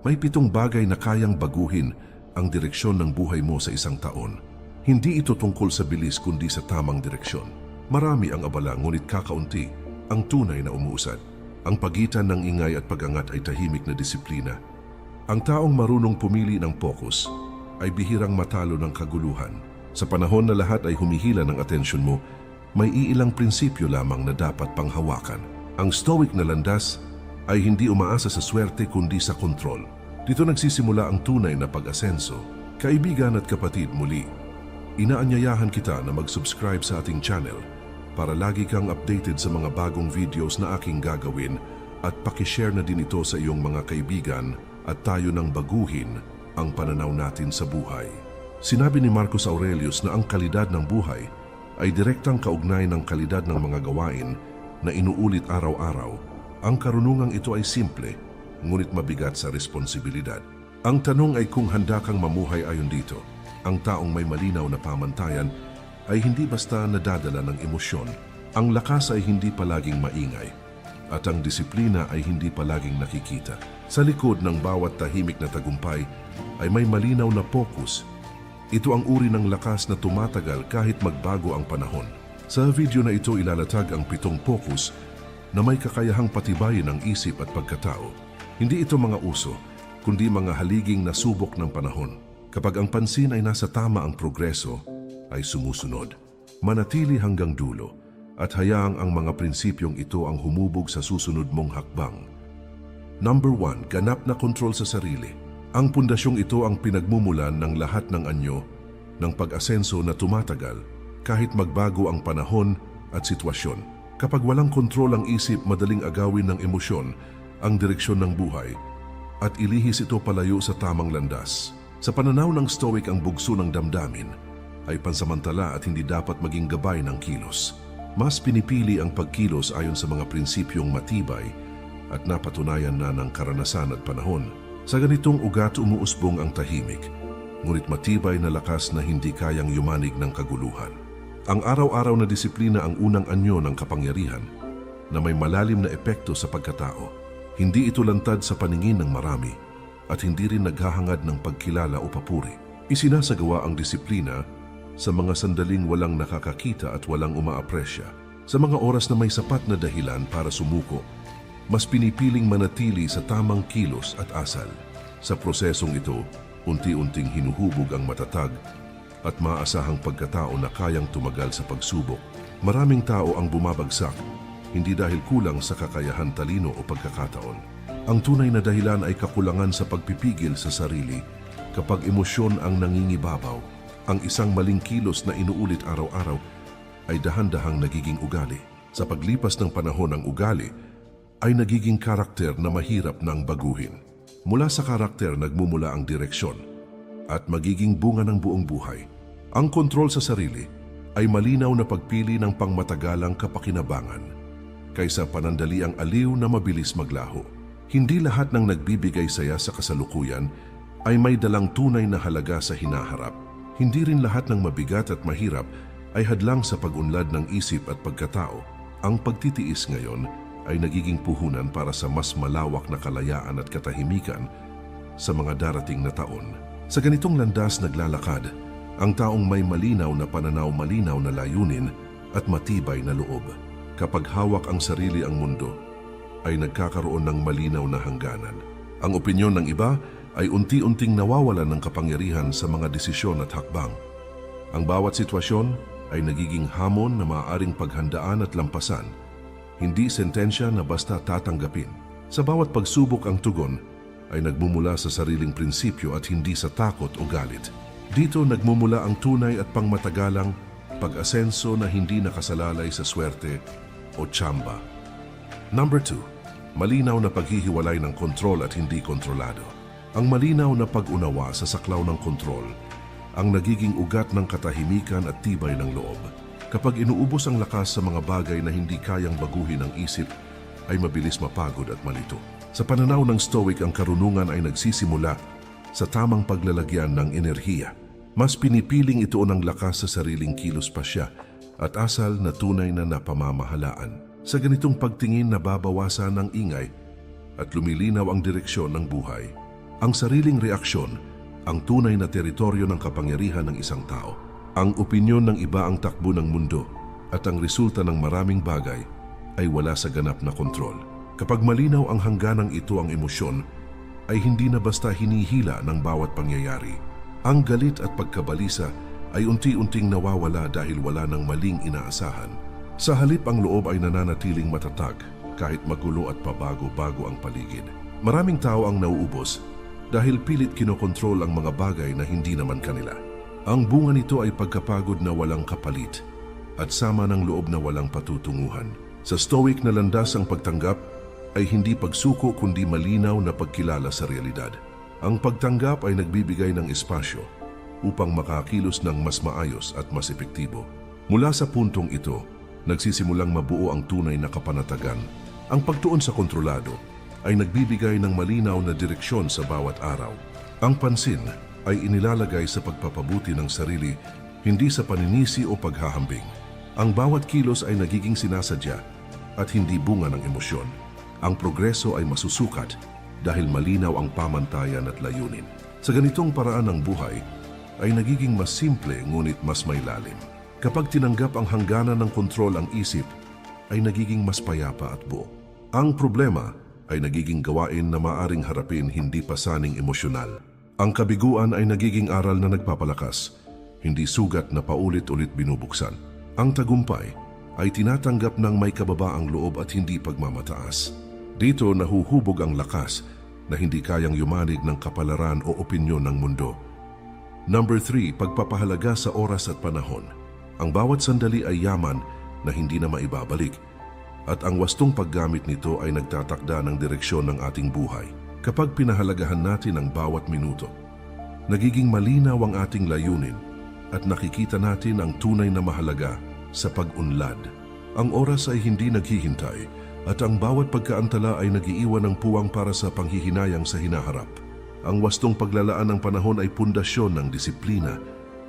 May 7 bagay na kayang baguhin ang direksyon ng buhay mo sa isang taon. Hindi ito tungkol sa bilis kundi sa tamang direksyon. Marami ang abala ngunit kakaunti ang tunay na umuusad. Ang pagitan ng ingay at pag-angat ay tahimik na disiplina. Ang taong marunong pumili ng focus ay bihirang matalo ng kaguluhan. Sa panahon na lahat ay humihila ng atensyon mo, may iilang prinsipyo lamang na dapat panghawakan. Ang stoic na landas ay hindi umaasa sa swerte kundi sa kontrol. Dito nagsisimula ang tunay na pag-asenso. Kaibigan at kapatid, muli, inaanyayahan kita na mag-subscribe sa ating channel para lagi kang updated sa mga bagong videos na aking gagawin at pakishare na din ito sa iyong mga kaibigan at tayo nang baguhin ang pananaw natin sa buhay. Sinabi ni Marcus Aurelius na ang kalidad ng buhay ay direktang kaugnay ng kalidad ng mga gawain na inuulit araw-araw. Ang karunungang ito ay simple, ngunit mabigat sa responsibilidad. Ang tanong ay kung handa kang mamuhay ayon dito. Ang taong may malinaw na pamantayan ay hindi basta nadadala ng emosyon. Ang lakas ay hindi palaging maingay, at ang disiplina ay hindi palaging nakikita. Sa likod ng bawat tahimik na tagumpay ay may malinaw na focus. Ito ang uri ng lakas na tumatagal kahit magbago ang panahon. Sa video na ito ilalatag ang 7 focus na may kakayahang patibayin ang isip at pagkatao. Hindi ito mga uso, kundi mga haliging nasubok ng panahon. Kapag ang pansin ay nasa tama, ang progreso ay sumusunod. Manatili hanggang dulo at hayaang ang mga prinsipyong ito ang humubog sa susunod mong hakbang. Number 1, ganap na kontrol sa sarili. Ang pundasyong ito ang pinagmumulan ng lahat ng anyo ng pag-asenso na tumatagal kahit magbago ang panahon at sitwasyon. Kapag walang kontrol ang isip, madaling agawin ng emosyon ang direksyon ng buhay at ilihis ito palayo sa tamang landas. Sa pananaw ng Stoic, ang bugso ng damdamin ay pansamantala at hindi dapat maging gabay ng kilos. Mas pinipili ang pagkilos ayon sa mga prinsipyong matibay at napatunayan na ng karanasan at panahon. Sa ganitong ugat umuusbong ang tahimik, ngunit matibay na lakas na hindi kayang yumanig ng kaguluhan. Ang araw-araw na disiplina ang unang anyo ng kapangyarihan na may malalim na epekto sa pagkatao. Hindi ito lantad sa paningin ng marami at hindi rin naghahangad ng pagkilala o papuri. Isinasagawa ang disiplina sa mga sandaling walang nakakakita at walang umaapresya. Sa mga oras na may sapat na dahilan para sumuko, mas pinipiling manatili sa tamang kilos at asal. Sa prosesong ito, unti-unting hinuhubog ang matatag at maasahang pagkatao na kayang tumagal sa pagsubok. Maraming tao ang bumabagsak, hindi dahil kulang sa kakayahan, talino o pagkakataon. Ang tunay na dahilan ay kakulangan sa pagpipigil sa sarili kapag emosyon ang nangingibabaw. Ang isang maling kilos na inuulit araw-araw ay dahan-dahang nagiging ugali. Sa paglipas ng panahon, ang ugali ay nagiging karakter na mahirap nang baguhin. Mula sa karakter nagmumula ang direksyon at magiging bunga ng buong buhay. Ang kontrol sa sarili ay malinaw na pagpili ng pangmatagalang kapakinabangan kaysa panandaliang aliw na mabilis maglaho. Hindi lahat ng nagbibigay saya sa kasalukuyan ay may dalang tunay na halaga sa hinaharap. Hindi rin lahat ng mabigat at mahirap ay hadlang sa pag-unlad ng isip at pagkatao. Ang pagtitiis ngayon ay nagiging puhunan para sa mas malawak na kalayaan at katahimikan sa mga darating na taon. Sa ganitong landas naglalakad ang taong may malinaw na pananaw, malinaw na layunin at matibay na loob. Kapag hawak ang sarili ang mundo, ay nagkakaroon ng malinaw na hangganan. Ang opinyon ng iba ay unti-unting nawawalan ng kapangyarihan sa mga desisyon at hakbang. Ang bawat sitwasyon ay nagiging hamon na maaaring paghandaan at lampasan, hindi sentensya na basta tatanggapin. Sa bawat pagsubok, ang tugon ay nagmumula sa sariling prinsipyo at hindi sa takot o galit. Dito nagmumula ang tunay at pangmatagalang pag-asenso na hindi nakasalalay sa swerte o tsamba. Number 2, malinaw na paghihiwalay ng kontrol at hindi kontrolado. Ang malinaw na pag-unawa sa saklaw ng kontrol ang nagiging ugat ng katahimikan at tibay ng loob. Kapag inuubos ang lakas sa mga bagay na hindi kayang baguhin ng isip, ay mabilis mapagod at malito. Sa pananaw ng Stoic, ang karunungan ay nagsisimula sa tamang paglalagyan ng enerhiya. Mas pinipiling ito ng lakas sa sariling kilos pa siya at asal na tunay na napamamahalaan. Sa ganitong pagtingin, nababawasan ng ingay at lumilinaw ang direksyon ng buhay. Ang sariling reaksyon, ang tunay na teritoryo ng kapangyarihan ng isang tao. Ang opinyon ng iba ang takbo ng mundo at ang resulta ng maraming bagay ay wala sa ganap na kontrol. Kapag malinaw ang hangganang ito, ang emosyon ay hindi na basta hinihila ng bawat pangyayari. Ang galit at pagkabalisa ay unti-unting nawawala dahil wala ng maling inaasahan. Sa halip, ang loob ay nananatiling matatag kahit magulo at pabago-bago ang paligid. Maraming tao ang nauubos dahil pilit kinokontrol ang mga bagay na hindi naman kanila. Ang bunga nito ay pagkapagod na walang kapalit at sama ng loob na walang patutunguhan. Sa Stoic na landas, ang pagtanggap ay hindi pagsuko kundi malinaw na pagkilala sa realidad. Ang pagtanggap ay nagbibigay ng espasyo upang makakilos ng mas maayos at mas epektibo. Mula sa puntong ito, nagsisimulang mabuo ang tunay na kapanatagan. Ang pagtuon sa kontrolado ay nagbibigay ng malinaw na direksyon sa bawat araw. Ang pansin ay inilalagay sa pagpapabuti ng sarili, hindi sa paninisi o paghahambing. Ang bawat kilos ay nagiging sinasadya at hindi bunga ng emosyon. Ang progreso ay masusukat dahil malinaw ang pamantayan at layunin. Sa ganitong paraan ng buhay ay nagiging mas simple ngunit mas may lalim. Kapag tinanggap ang hangganan ng kontrol ang isip, ay nagiging mas payapa at buo. Ang problema ay nagiging gawain na maaring harapin hindi pasaning emosyonal. Ang kabiguan ay nagiging aral na nagpapalakas, hindi sugat na paulit-ulit binubuksan. Ang tagumpay ay tinatanggap ng may kababaang loob at hindi pagmamataas. Dito nahuhubog ang lakas na hindi kayang yumanig ng kapalaran o opinyon ng mundo. Number 3, pagpapahalaga sa oras at panahon. Ang bawat sandali ay yaman na hindi na maibabalik at ang wastong paggamit nito ay nagtatakda ng direksyon ng ating buhay. Kapag pinahalagahan natin ang bawat minuto, nagiging malinaw ang ating layunin at nakikita natin ang tunay na mahalaga sa pag-unlad. Ang oras ay hindi naghihintay at ang bawat pagkaantala ay nagiiwan ng puwang para sa panghihinayang sa hinaharap. Ang wastong paglalaan ng panahon ay pundasyon ng disiplina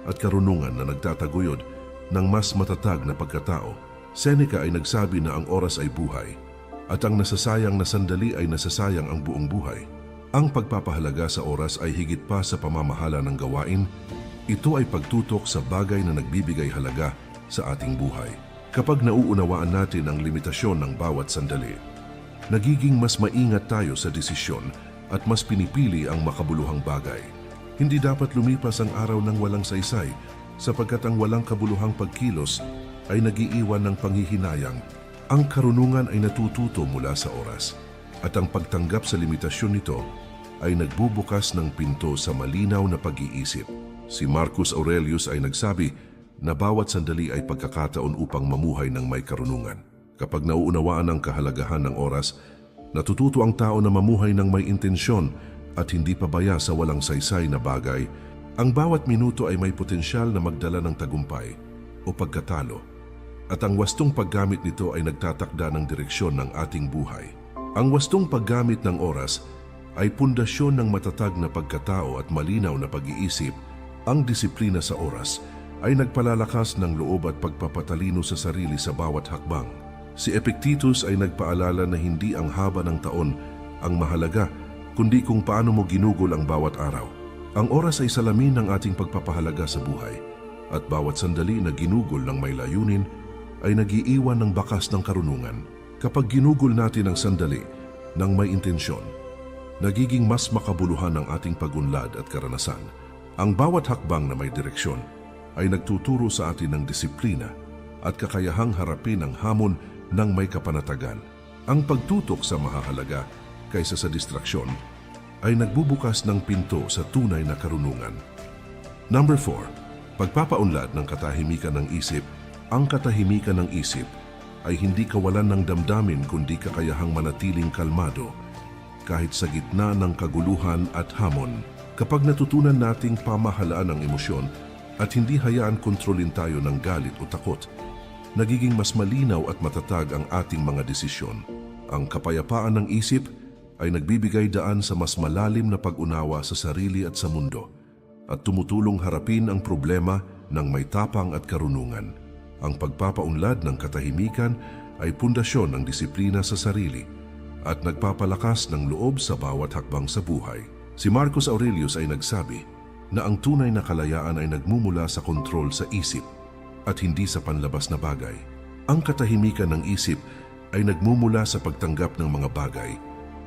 at karunungan na nagtataguyod ng mas matatag na pagkatao. Seneca ay nagsabi na ang oras ay buhay at ang nasasayang na sandali ay nasasayang ang buong buhay. Ang pagpapahalaga sa oras ay higit pa sa pamamahala ng gawain. Ito ay pagtutok sa bagay na nagbibigay halaga sa ating buhay. Kapag nauunawaan natin ang limitasyon ng bawat sandali, nagiging mas maingat tayo sa desisyon at mas pinipili ang makabuluhang bagay. Hindi dapat lumipas ang araw ng walang saysay sapagkat ang walang kabuluhang pagkilos ay nagiiwan ng panghihinayang. Ang karunungan ay natututo mula sa oras at ang pagtanggap sa limitasyon nito ay nagbubukas ng pinto sa malinaw na pag-iisip. Si Marcus Aurelius ay nagsabi na bawat sandali ay pagkakataon upang mamuhay ng may karunungan. Kapag nauunawaan ang kahalagahan ng oras, natututo ang tao na mamuhay ng may intensyon at hindi pabaya sa walang saysay na bagay. Ang bawat minuto ay may potensyal na magdala ng tagumpay o pagkatalo, at ang wastong paggamit nito ay nagtatakda ng direksyon ng ating buhay. Ang wastong paggamit ng oras ay pundasyon ng matatag na pagkatao at malinaw na pag-iisip. Ang disiplina sa oras ay nagpalalakas ng loob at pagpapatalino sa sarili sa bawat hakbang. Si Epictetus ay nagpaalala na hindi ang haba ng taon ang mahalaga, kundi kung paano mo ginugol ang bawat araw. Ang oras ay salamin ng ating pagpapahalaga sa buhay, at bawat sandali na ginugol ng may layunin ay nagiiwan ng bakas ng karunungan. Kapag ginugol natin ang sandali ng may intensyon, nagiging mas makabuluhan ang ating pag-unlad at karanasan. Ang bawat hakbang na may direksyon ay nagtuturo sa atin ng disiplina at kakayahang harapin ang hamon ng may kapanatagan. Ang pagtutok sa mahahalaga kaysa sa distraksyon ay nagbubukas ng pinto sa tunay na karunungan. Number 4, pagpapaunlad ng katahimikan ng isip. Ang katahimikan ng isip ay hindi kawalan ng damdamin kundi kakayahang manatiling kalmado kahit sa gitna ng kaguluhan at hamon. Kapag natutunan nating pamahalaan ang emosyon at hindi hayaan kontrolin tayo ng galit o takot, nagiging mas malinaw at matatag ang ating mga desisyon. Ang kapayapaan ng isip ay nagbibigay daan sa mas malalim na pag-unawa sa sarili at sa mundo at tumutulong harapin ang problema ng may tapang at karunungan. Ang pagpapaunlad ng katahimikan ay pundasyon ng disiplina sa sarili at nagpapalakas ng loob sa bawat hakbang sa buhay. Si Marcus Aurelius ay nagsabi na ang tunay na kalayaan ay nagmumula sa kontrol sa isip at hindi sa panlabas na bagay. Ang katahimikan ng isip ay nagmumula sa pagtanggap ng mga bagay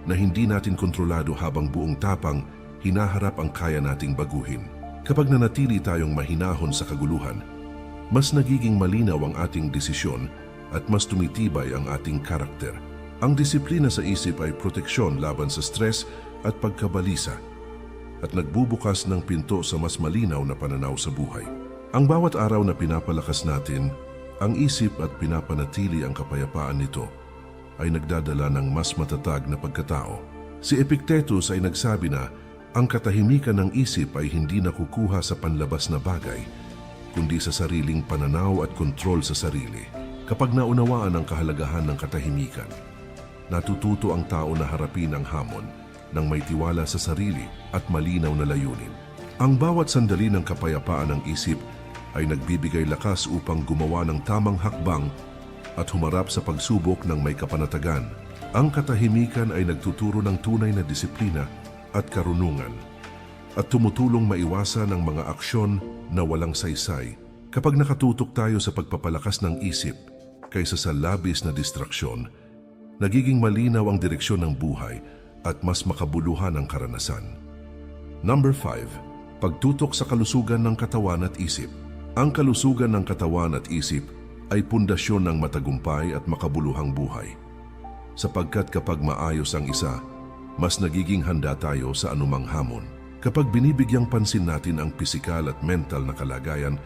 na hindi natin kontrolado habang buong tapang hinaharap ang kaya nating baguhin. Kapag nanatili tayong mahinahon sa kaguluhan, mas nagiging malinaw ang ating desisyon at mas tumitibay ang ating karakter. Ang disiplina sa isip ay proteksyon laban sa stress at pagkabalisa at nagbubukas ng pinto sa mas malinaw na pananaw sa buhay. Ang bawat araw na pinapalakas natin ang isip at pinapanatili ang kapayapaan nito ay nagdadala ng mas matatag na pagkatao. Si Epictetus ay nagsabi na ang katahimikan ng isip ay hindi nakukuha sa panlabas na bagay, kundi sa sariling pananaw at kontrol sa sarili. Kapag naunawaan ang kahalagahan ng katahimikan, natututo ang tao na harapin ang hamon ng may tiwala sa sarili at malinaw na layunin. Ang bawat sandali ng kapayapaan ng isip ay nagbibigay lakas upang gumawa ng tamang hakbang at humarap sa pagsubok ng may kapanatagan. Ang katahimikan ay nagtuturo ng tunay na disiplina at karunungan at tumutulong maiwasan ang mga aksyon na walang saysay. Kapag nakatutok tayo sa pagpapalakas ng isip kaysa sa labis na distraksyon, nagiging malinaw ang direksyon ng buhay at mas makabuluhan ang karanasan. Number 5. Pagtutok sa kalusugan ng katawan at isip. Ang kalusugan ng katawan at isip ay pundasyon ng matagumpay at makabuluhang buhay. Sapagkat kapag maayos ang isa, mas nagiging handa tayo sa anumang hamon. Kapag binibigyang pansin natin ang pisikal at mental na kalagayan,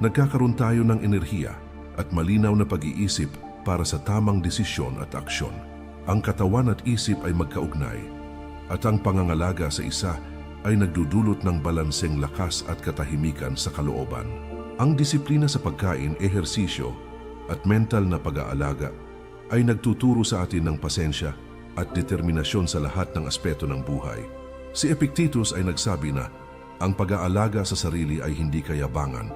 nagkakaroon tayo ng enerhiya at malinaw na pag-iisip para sa tamang desisyon at aksyon. Ang katawan at isip ay magkaugnay at ang pangangalaga sa isa ay nagdudulot ng balanseng lakas at katahimikan sa kalooban. Ang disiplina sa pagkain, ehersisyo at mental na pag-aalaga ay nagtuturo sa atin ng pasensya at determinasyon sa lahat ng aspeto ng buhay. Si Epictetus ay nagsabi na ang pag-aalaga sa sarili ay hindi kayabangan,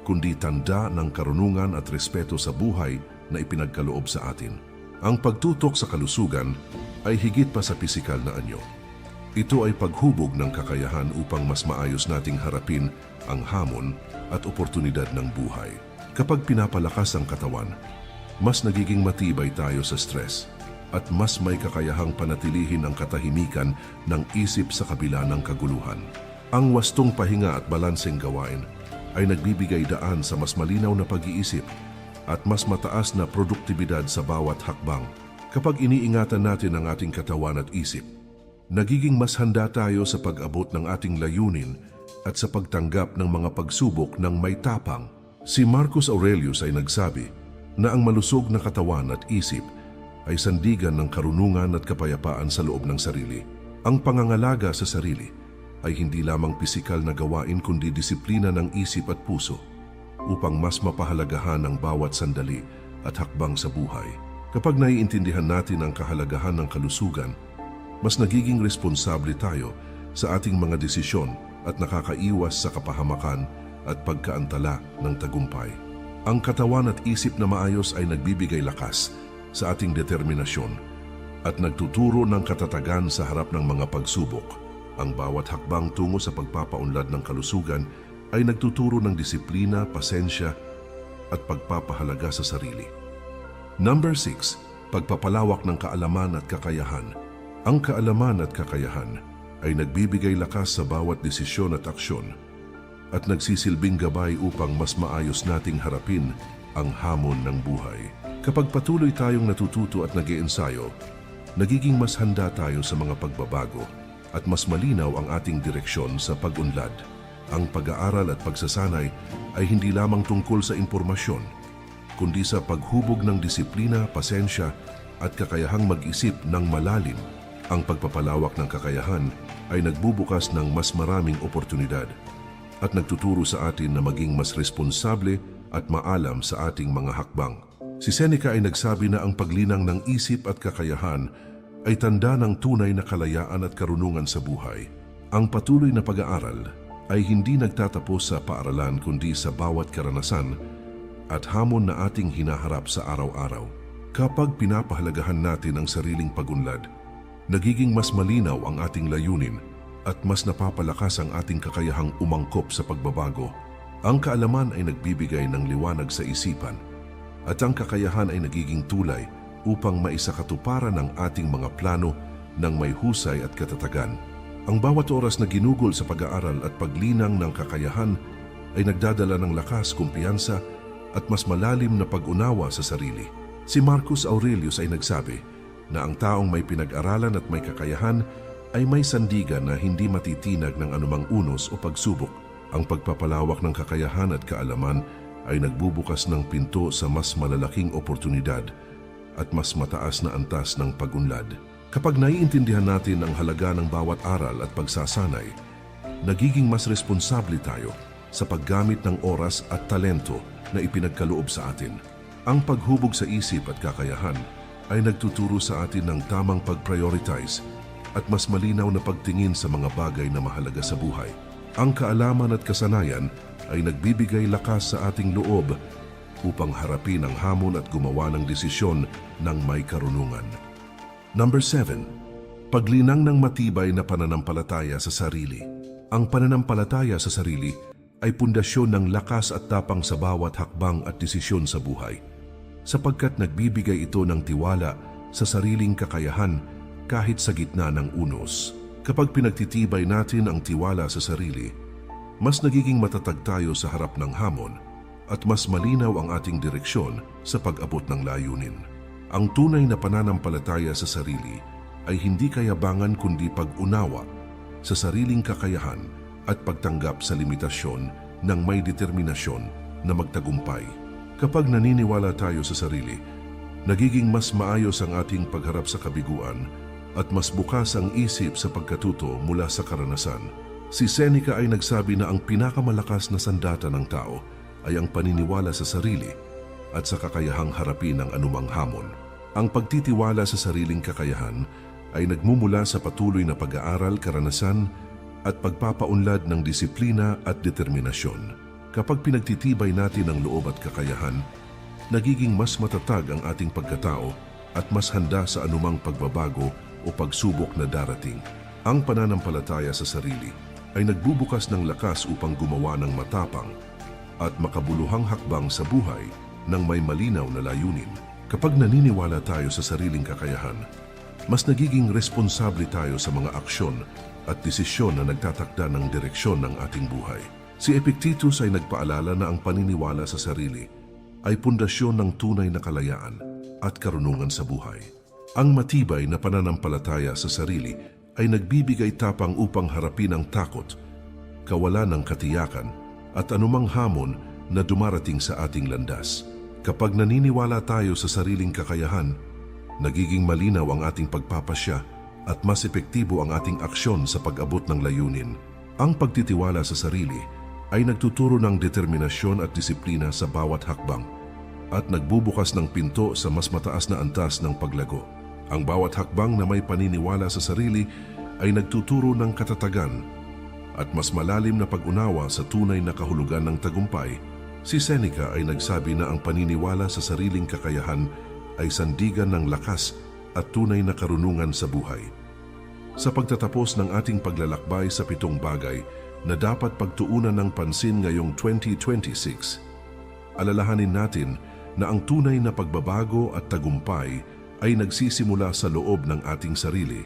kundi tanda ng karunungan at respeto sa buhay na ipinagkaloob sa atin. Ang pagtutok sa kalusugan ay higit pa sa pisikal na anyo. Ito ay paghubog ng kakayahan upang mas maayos nating harapin ang hamon at oportunidad ng buhay. Kapag pinapalakas ang katawan, mas nagiging matibay tayo sa stress at mas may kakayahang panatilihin ang katahimikan ng isip sa kabila ng kaguluhan. Ang wastong pahinga at balanseng gawain ay nagbibigay daan sa mas malinaw na pag-iisip at mas mataas na produktibidad sa bawat hakbang. Kapag iniingatan natin ang ating katawan at isip, nagiging mas handa tayo sa pag-abot ng ating layunin at sa pagtanggap ng mga pagsubok ng may tapang. Si Marcus Aurelius ay nagsabi na ang malusog na katawan at isip ay sandigan ng karunungan at kapayapaan sa loob ng sarili. Ang pangangalaga sa sarili ay hindi lamang pisikal na gawain kundi disiplina ng isip at puso upang mas mapahalagahan ang bawat sandali at hakbang sa buhay. Kapag naiintindihan natin ang kahalagahan ng kalusugan, mas nagiging responsable tayo sa ating mga desisyon at nakakaiwas sa kapahamakan at pagkaantala ng tagumpay. Ang katawan at isip na maayos ay nagbibigay lakas sa ating determinasyon at nagtuturo ng katatagan sa harap ng mga pagsubok. Ang bawat hakbang tungo sa pagpapaunlad ng kalusugan ay nagtuturo ng disiplina, pasensya at pagpapahalaga sa sarili. Number 6. Pagpapalawak ng kaalaman at kakayahan. Ang kaalaman at kakayahan ay nagbibigay lakas sa bawat desisyon at aksyon at nagsisilbing gabay upang mas maayos nating harapin ang hamon ng buhay. Kapag patuloy tayong natututo at nag-iensayo, nagiging mas handa tayo sa mga pagbabago at mas malinaw ang ating direksyon sa pag-unlad. Ang pag-aaral at pagsasanay ay hindi lamang tungkol sa impormasyon, kundi sa paghubog ng disiplina, pasensya at kakayahang mag-isip ng malalim. Ang pagpapalawak ng kakayahan ay nagbubukas ng mas maraming oportunidad at nagtuturo sa atin na maging mas responsable at maalam sa ating mga hakbang. Si Seneca ay nagsabi na ang paglinang ng isip at kakayahan ay tanda ng tunay na kalayaan at karunungan sa buhay. Ang patuloy na pag-aaral ay hindi nagtatapos sa paaralan kundi sa bawat karanasan at hamon na ating hinaharap sa araw-araw. Kapag pinapahalagahan natin ang sariling pag-unlad, nagiging mas malinaw ang ating layunin at mas napapalakas ang ating kakayahang umangkop sa pagbabago. Ang kaalaman ay nagbibigay ng liwanag sa isipan at ang kakayahan ay nagiging tulay upang maisakatuparan ang ating mga plano ng may husay at katatagan. Ang bawat oras na ginugol sa pag-aaral at paglinang ng kakayahan ay nagdadala ng lakas, kumpiyansa at mas malalim na pag-unawa sa sarili. Si Marcus Aurelius ay nagsabi na ang taong may pinag-aralan at may kakayahan ay may sandigan na hindi matitinag ng anumang unos o pagsubok. Ang pagpapalawak ng kakayahan at kaalaman ay nagbubukas ng pinto sa mas malalaking oportunidad at mas mataas na antas ng pag-unlad. Kapag naiintindihan natin ang halaga ng bawat aral at pagsasanay, nagiging mas responsable tayo sa paggamit ng oras at talento na ipinagkaloob sa atin. Ang paghubog sa isip at kakayahan ay nagtuturo sa atin ng tamang pag-prioritize at mas malinaw na pagtingin sa mga bagay na mahalaga sa buhay. Ang kaalaman at kasanayan ay nagbibigay lakas sa ating loob upang harapin ang hamon at gumawa ng desisyon ng may karunungan. Number 7. Paglinang ng matibay na pananampalataya sa sarili. Ang pananampalataya sa sarili ay pundasyon ng lakas at tapang sa bawat hakbang at desisyon sa buhay, sapagkat nagbibigay ito ng tiwala sa sariling kakayahan kahit sa gitna ng unos. Kapag pinagtitibay natin ang tiwala sa sarili, mas nagiging matatag tayo sa harap ng hamon at mas malinaw ang ating direksyon sa pag-abot ng layunin. Ang tunay na pananampalataya sa sarili ay hindi kayabangan kundi pag-unawa sa sariling kakayahan at pagtanggap sa limitasyon ng may determinasyon na magtagumpay. Kapag naniniwala tayo sa sarili, nagiging mas maayos ang ating pagharap sa kabiguan at mas bukas ang isip sa pagkatuto mula sa karanasan. Si Seneca ay nagsabi na ang pinakamalakas na sandata ng tao ay ang paniniwala sa sarili at sa kakayahang harapin ang anumang hamon. Ang pagtitiwala sa sariling kakayahan ay nagmumula sa patuloy na pag-aaral, karanasan at pagpapaunlad ng disiplina at determinasyon. Kapag pinagtitibay natin ang loob at kakayahan, nagiging mas matatag ang ating pagkatao at mas handa sa anumang pagbabago o pagsubok na darating. Ang pananampalataya sa sarili ay nagbubukas ng lakas upang gumawa ng matapang at makabuluhang hakbang sa buhay ng may malinaw na layunin. Kapag naniniwala tayo sa sariling kakayahan, mas nagiging responsable tayo sa mga aksyon at desisyon na nagtatakda ng direksyon ng ating buhay. Si Epictetus ay nagpaalala na ang paniniwala sa sarili ay pundasyon ng tunay na kalayaan at karunungan sa buhay. Ang matibay na pananampalataya sa sarili ay nagbibigay tapang upang harapin ang takot, kawalan ng katiyakan at anumang hamon na dumarating sa ating landas. Kapag naniniwala tayo sa sariling kakayahan, nagiging malinaw ang ating pagpapasya at mas epektibo ang ating aksyon sa pag-abot ng layunin. Ang pagtitiwala sa sarili ay nagtuturo ng determinasyon at disiplina sa bawat hakbang at nagbubukas ng pinto sa mas mataas na antas ng paglago. Ang bawat hakbang na may paniniwala sa sarili ay nagtuturo ng katatagan at mas malalim na pag-unawa sa tunay na kahulugan ng tagumpay. Si Seneca ay nagsabi na ang paniniwala sa sariling kakayahan ay sandigan ng lakas at tunay na karunungan sa buhay. Sa pagtatapos ng ating paglalakbay sa 7 bagay na dapat pagtuunan ng pansin ngayong 2026, alalahanin natin na ang tunay na pagbabago at tagumpay ay nagsisimula sa loob ng ating sarili.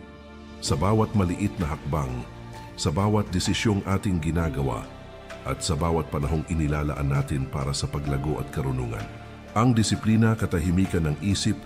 Sa bawat maliit na hakbang, sa bawat desisyong ating ginagawa, at sa bawat panahong inilalaan natin para sa paglago at karunungan. Ang disiplina, katahimikan ng isip